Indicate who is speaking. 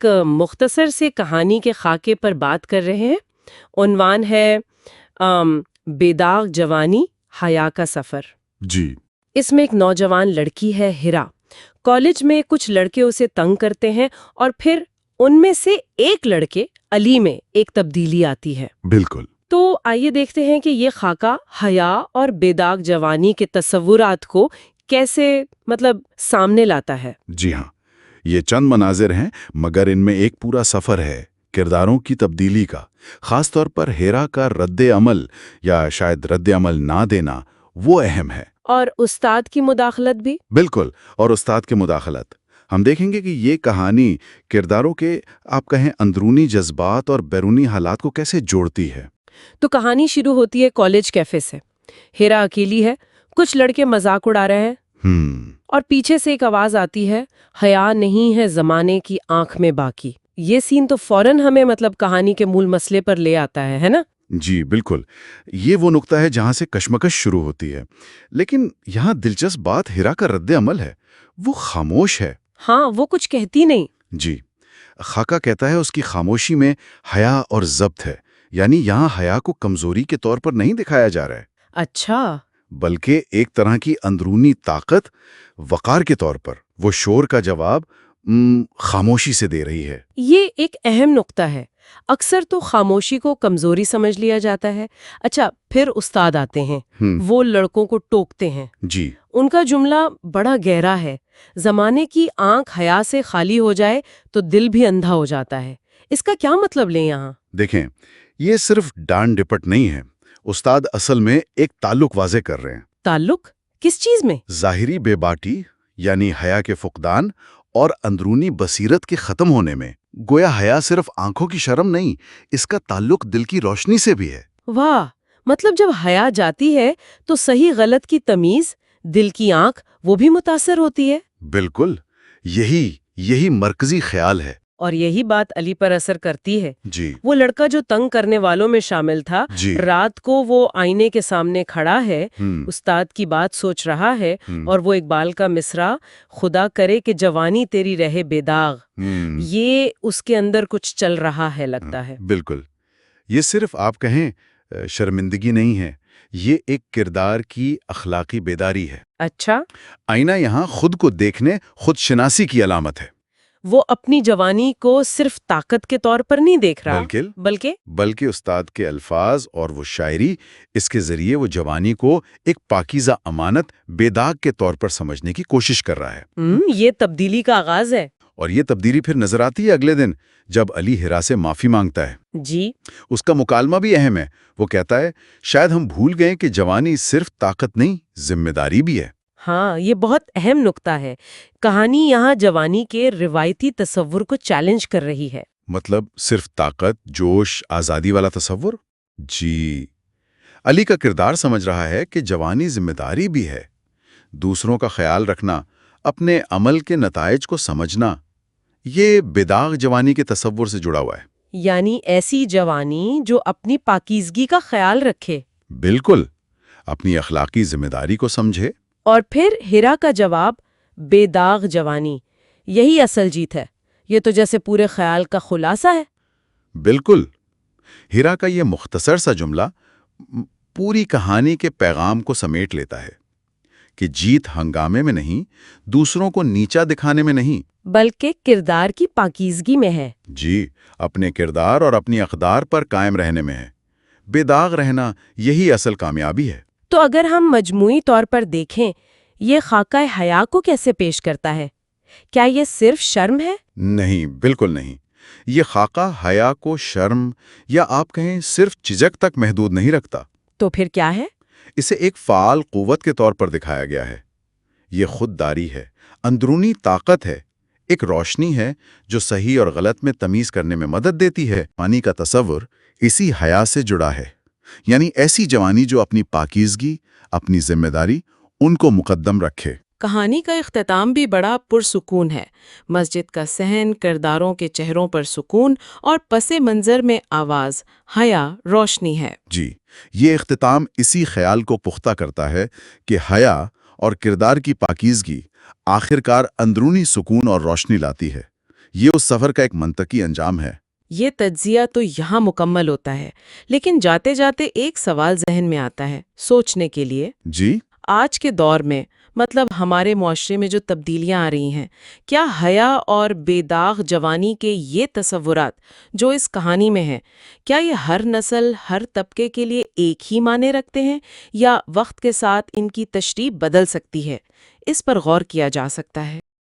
Speaker 1: ایک مختصر سے کہانی کے خاکے پر بات کر رہے ہیں۔ عنوان ہے بے داغ جوانی حیا کا سفر۔
Speaker 2: جی
Speaker 1: اس میں ایک نوجوان لڑکی ہے ہیرا۔ کالج میں کچھ لڑکے اسے تنگ کرتے ہیں اور پھر ان میں سے ایک لڑکے علی میں ایک تبدیلی آتی ہے۔
Speaker 2: بالکل۔
Speaker 1: تو آئیے دیکھتے ہیں کہ یہ خاکہ حیا اور بے داغ جوانی کے تصورات کو کیسے سامنے لاتا ہے۔
Speaker 2: جی ہاں، یہ چند مناظر ہیں مگر ان میں ایک پورا سفر ہے کرداروں کی تبدیلی کا، خاص طور پر ہیرا کا رد عمل یا شاید رد عمل نہ دینا وہ اہم ہے۔
Speaker 1: اور استاد کی مداخلت بھی۔
Speaker 2: بالکل، اور استاد کی مداخلت ہم دیکھیں گے کہ یہ کہانی کرداروں کے آپ کہیں اندرونی جذبات اور بیرونی حالات کو کیسے جوڑتی ہے۔
Speaker 1: تو کہانی شروع ہوتی ہے کالج کیفے سے۔ ہیرا اکیلی ہے، کچھ لڑکے مذاق اڑا رہے ہیں اور پیچھے سے ایک آواز آتی ہے، حیا نہیں ہے زمانے کی آنکھ میں باقی۔ یہ سین تو فوراً ہمیں کہانی کے مول مسئلے پر لے آتا ہے نا؟
Speaker 2: جی بالکل، یہ وہ نقطہ ہے جہاں سے کشمکش شروع ہوتی ہے۔ لیکن یہاں دلچسپ بات ہیرا کا رد عمل ہے، وہ خاموش ہے۔
Speaker 1: ہاں، وہ کچھ کہتی نہیں۔
Speaker 2: جی، خاکہ کہتا ہے اس کی خاموشی میں حیا اور ضبط ہے، یعنی یہاں حیا کو کمزوری کے طور پر نہیں دکھایا جا رہا ہے۔
Speaker 1: اچھا۔
Speaker 2: بلکہ ایک طرح کی اندرونی طاقت، وقار کے طور پر وہ شور کا جواب خاموشی سے دے رہی ہے۔
Speaker 1: یہ ایک اہم نقطہ ہے۔ اکثر تو خاموشی کو کمزوری سمجھ لیا جاتا ہے۔ اچھا، پھر استاد آتے ہیں، وہ لڑکوں کو ٹوکتے ہیں۔
Speaker 2: جی،
Speaker 1: ان کا جملہ بڑا گہرا ہے، زمانے کی آنکھ حیا سے خالی ہو جائے تو دل بھی اندھا ہو جاتا ہے۔ اس کا کیا مطلب لیں یہاں؟
Speaker 2: دیکھیں، یہ صرف ڈانٹ ڈپٹ نہیں ہے، استاد اصل میں ایک تعلق واضح کر رہے ہیں۔
Speaker 1: تعلق کس چیز میں؟
Speaker 2: ظاہری بے باکی یعنی حیا کے فقدان اور اندرونی بصیرت کے ختم ہونے میں۔ گویا حیا صرف آنکھوں کی شرم نہیں، اس کا تعلق دل کی روشنی سے بھی ہے۔
Speaker 1: واہ، مطلب جب حیا جاتی ہے تو صحیح غلط کی تمیز، دل کی آنکھ، وہ بھی متاثر ہوتی ہے۔
Speaker 2: بالکل، یہی مرکزی خیال ہے۔
Speaker 1: اور یہی بات علی پر اثر کرتی ہے۔
Speaker 2: جی،
Speaker 1: وہ لڑکا جو تنگ کرنے والوں میں شامل تھا،
Speaker 2: جی،
Speaker 1: رات کو وہ آئینے کے سامنے کھڑا ہے، استاد کی بات سوچ رہا ہے، اور وہ اقبال کا مصرع خدا کرے کہ جوانی تیری رہے بے داغ، یہ اس کے اندر کچھ چل رہا ہے لگتا ہے۔
Speaker 2: بالکل، یہ صرف آپ کہیں شرمندگی نہیں ہے، یہ ایک کردار کی اخلاقی بیداری ہے۔
Speaker 1: اچھا،
Speaker 2: آئینہ یہاں خود کو دیکھنے، خود شناسی کی علامت ہے۔
Speaker 1: وہ اپنی جوانی کو صرف طاقت کے طور پر نہیں دیکھ رہا، بلکہ
Speaker 2: استاد کے الفاظ اور وہ شاعری، اس کے ذریعے وہ جوانی کو ایک پاکیزہ امانت بے داغ کے طور پر سمجھنے کی کوشش کر رہا ہے۔
Speaker 1: یہ تبدیلی کا آغاز ہے۔
Speaker 2: اور یہ تبدیلی پھر نظر آتی ہے اگلے دن جب علی ہیرا سے معافی مانگتا ہے۔
Speaker 1: جی،
Speaker 2: اس کا مکالمہ بھی اہم ہے۔ وہ کہتا ہے، شاید ہم بھول گئے کہ جوانی صرف طاقت نہیں، ذمہ داری بھی ہے۔
Speaker 1: ہاں، یہ بہت اہم نقطہ ہے۔ کہانی یہاں جوانی کے روایتی تصور کو چیلنج کر رہی ہے۔
Speaker 2: مطلب صرف طاقت، جوش، آزادی والا تصور؟ جی، علی کا کردار سمجھ رہا ہے کہ جوانی ذمہ داری بھی ہے، دوسروں کا خیال رکھنا، اپنے عمل کے نتائج کو سمجھنا، یہ بے داغ جوانی کے تصور سے جڑا ہوا ہے۔
Speaker 1: یعنی ایسی جوانی جو اپنی پاکیزگی کا خیال رکھے۔
Speaker 2: بالکل، اپنی اخلاقی ذمہ داری کو سمجھے۔
Speaker 1: اور پھر ہیرا کا جواب، بے داغ جوانی، یہی اصل جیت ہے۔ یہ تو جیسے پورے خیال کا خلاصہ ہے۔
Speaker 2: بالکل، ہیرا کا یہ مختصر سا جملہ پوری کہانی کے پیغام کو سمیٹ لیتا ہے کہ جیت ہنگامے میں نہیں، دوسروں کو نیچا دکھانے میں نہیں،
Speaker 1: بلکہ کردار کی پاکیزگی میں ہے۔
Speaker 2: جی، اپنے کردار اور اپنی اقدار پر قائم رہنے میں ہے۔ بے داغ رہنا یہی اصل کامیابی ہے۔
Speaker 1: تو اگر ہم مجموعی طور پر دیکھیں، یہ خاکہ حیا کو کیسے پیش کرتا ہے؟ کیا یہ صرف شرم ہے؟
Speaker 2: نہیں، بالکل نہیں۔ یہ خاکہ حیا کو شرم یا آپ کہیں صرف جھجک تک محدود نہیں رکھتا۔
Speaker 1: تو پھر کیا ہے؟
Speaker 2: اسے ایک فعال قوت کے طور پر دکھایا گیا ہے۔ یہ خودداری ہے، اندرونی طاقت ہے، ایک روشنی ہے جو صحیح اور غلط میں تمیز کرنے میں مدد دیتی ہے۔ جوانی کا تصور اسی حیا سے جڑا ہے، یعنی ایسی جوانی جو اپنی پاکیزگی، اپنی ذمہ داری، ان کو مقدم رکھے۔
Speaker 3: کہانی کا اختتام بھی بڑا پرسکون ہے۔ مسجد کا صحن، کرداروں کے چہروں پر سکون اور پس منظر میں آواز، حیا، روشنی ہے۔
Speaker 2: جی، یہ اختتام اسی خیال کو پختہ کرتا ہے کہ حیا اور کردار کی پاکیزگی آخرکار اندرونی سکون اور روشنی لاتی ہے۔ یہ اس سفر کا ایک منطقی انجام ہے۔
Speaker 3: یہ تجزیہ تو یہاں مکمل ہوتا ہے، لیکن جاتے جاتے ایک سوال ذہن میں آتا ہے سوچنے کے لیے۔
Speaker 2: جی؟
Speaker 3: آج کے دور میں، مطلب ہمارے معاشرے میں جو تبدیلیاں آ رہی ہیں، کیا حیا اور بے داغ جوانی کے یہ تصورات جو اس کہانی میں ہیں، کیا یہ ہر نسل، ہر طبقے کے لیے ایک ہی معنی رکھتے ہیں، یا وقت کے ساتھ ان کی تشریح بدل سکتی ہے؟ اس پر غور کیا جا سکتا ہے۔